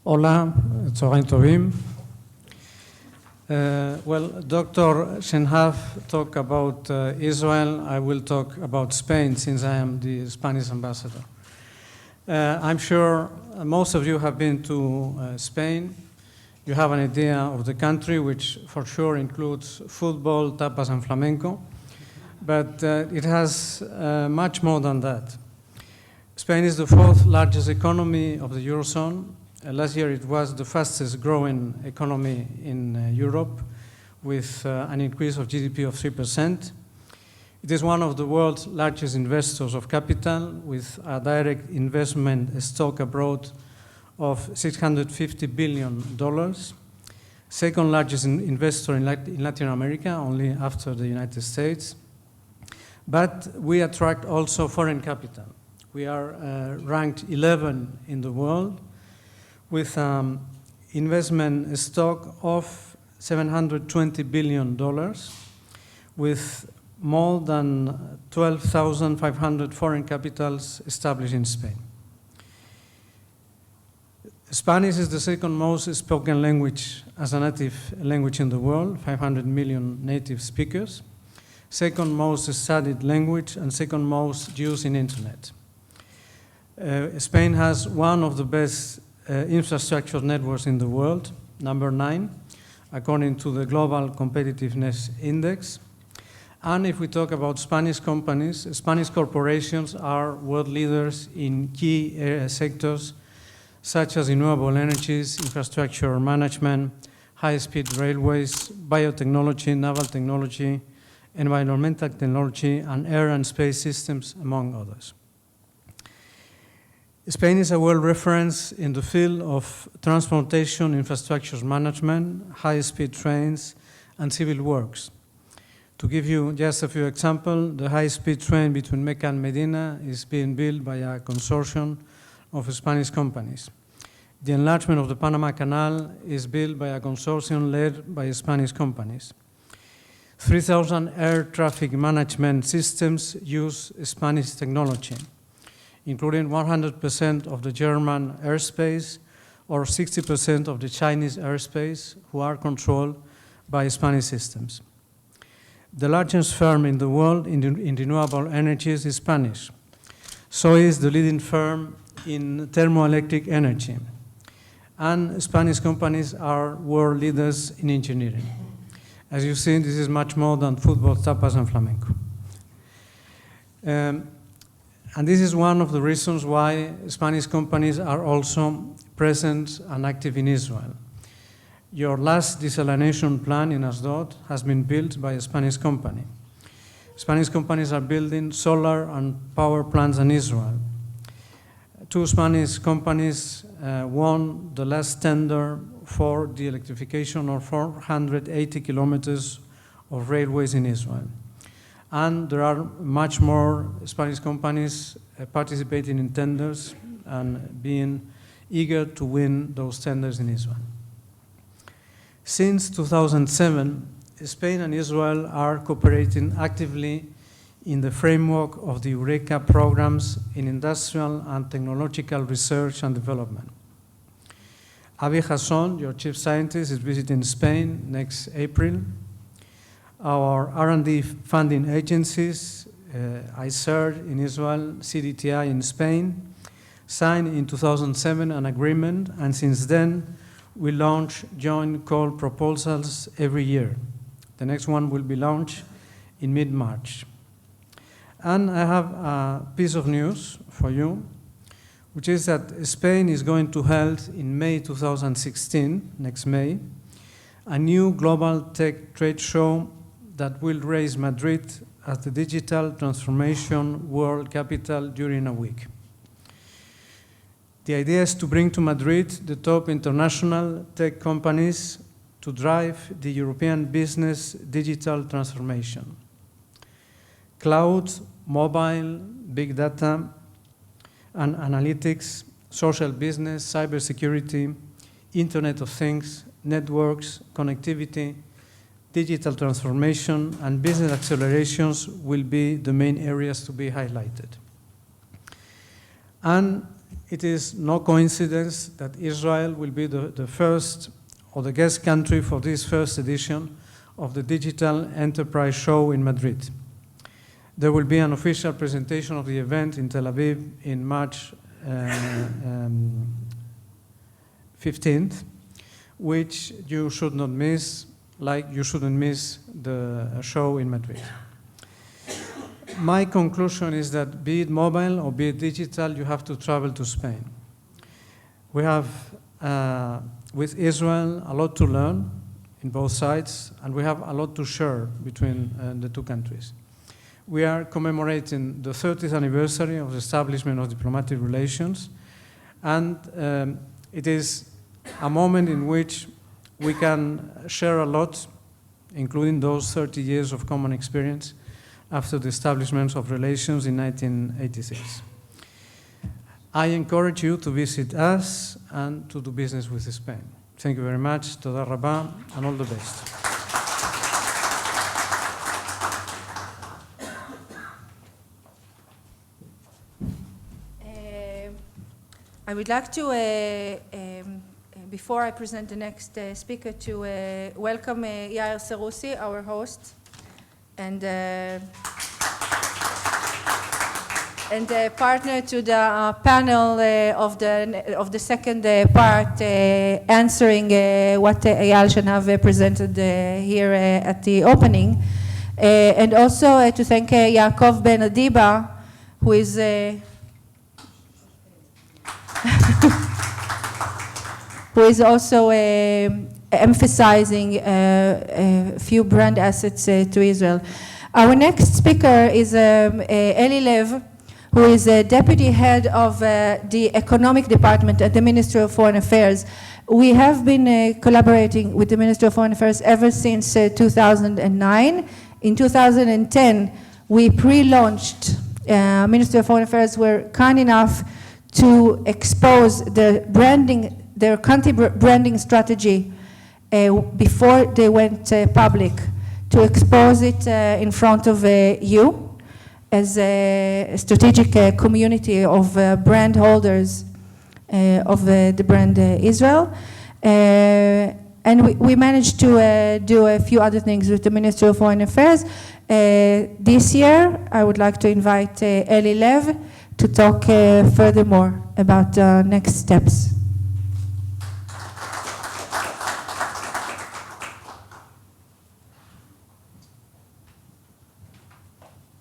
Hola, צהריים טובים. Well, Dr. Shenhaf talked about Israel. I will talk about Spain since I am the Spanish ambassador. I'm sure most of you have been to Spain. You have an idea of the country, which for sure includes football, tapas, and flamenco. But it has much more than that. Spain is the fourth largest economy of the Eurozone. Last year it was the fastest growing economy in Europe with an increase of GDP of 3%. It is one of the world's largest investors of capital with a direct investment stock abroad of $650 billion. Second largest investor in Latin America, only after the United States. But we attract also foreign capital. We are ranked 11 in the world, with investment stock of $720 billion, with more than 12,500 foreign capitals established in Spain. Spanish is the second most spoken language as a native language in the world, 500 million native speakers, second most studied language, and second most used in internet. Spain has one of the best infrastructure networks in the world, number 9, according to the Global Competitiveness Index. And if we talk about Spanish companies, Spanish corporations are world leaders in key sectors such as renewable energies, infrastructure management, high-speed railways, biotechnology, naval technology, environmental technology, and air and space systems, among others. Spain is a world reference in the field of transportation, infrastructure management, high-speed trains, and civil works. To give you just a few examples, the high-speed train between Mecca and Medina is being built by a consortium of Spanish companies. The enlargement of the Panama Canal is built by a consortium led by Spanish companies. 3,000 air traffic management systems use Spanish technology, including 100% of the German airspace or 60% of the Chinese airspace, who are controlled by Spanish systems. The largest firm in the world in renewable energies is Spanish. So is the leading firm in thermoelectric energy. And Spanish companies are world leaders in engineering. As you see, this is much more than football, tapas, and flamenco. And this is one of the reasons why Spanish companies are also present and active in Israel. Your last desalination plant in Asdod has been built by a Spanish company. Spanish companies are building solar and power plants in Israel. 2 Spanish companies won the last tender for the electrification of 480 kilometers of railways in Israel. And there are much more Spanish companies participating in tenders and being eager to win those tenders in Israel. Since 2007, Spain and Israel are cooperating actively in the framework of the Eureka programs in industrial and technological research and development. Avi Hasson, your chief scientist, is visiting Spain next April. Our R&D funding agencies, ICER in Israel, CDTI in Spain, signed in 2007 an agreement, and since then we launch joint call proposals every year. The next one will be launched in mid-March. And I have a piece of news for you, which is that Spain is going to hold in May 2016, next May, a new global tech trade show that will raise Madrid as the digital transformation world capital during a week. The idea is to bring to Madrid the top international tech companies to drive the European business digital transformation. Cloud, mobile, big data, and analytics, social business, cybersecurity, Internet of Things, networks, connectivity, digital transformation, and business accelerations will be the main areas to be highlighted. And it is no coincidence that Israel will be the first or the guest country for this first edition of the Digital Enterprise Show in Madrid. There will be an official presentation of the event in Tel Aviv in March 15th, which you should not miss, like you shouldn't miss the show in Madrid. My conclusion is that be it mobile or be it digital, you have to travel to Spain. We have, with Israel, a lot to learn in both sides, and we have a lot to share between the two countries. We are commemorating the 30th anniversary of the establishment of diplomatic relations, and it is a moment in which we can share a lot, including those 30 years of common experience after the establishment of relations in 1986. I encourage you to visit us and to do business with Spain. Thank you very much. Toda Rabba, and all the best. I would like to, before I present the next speaker, to welcome Yair Seroussi, our host, and partner to the panel of the second part, answering what Eyal Shanav presented here at the opening, and also to thank Yaakov Ben Adiba, who is who is also emphasizing a few brand assets to Israel. Our next speaker is Eli Lev, who is a deputy head of the economic department at the Ministry of Foreign Affairs. We have been collaborating with the Ministry of Foreign Affairs ever since 2009. In 2010, we pre-launched, Ministry of Foreign Affairs were kind enough to expose their country branding strategy before they went public, to expose it in front of you as a strategic community of brand holders of the brand Israel. And we managed to do a few other things with the Ministry of Foreign Affairs. This year, I would like to invite Eli Lev to talk furthermore about next steps.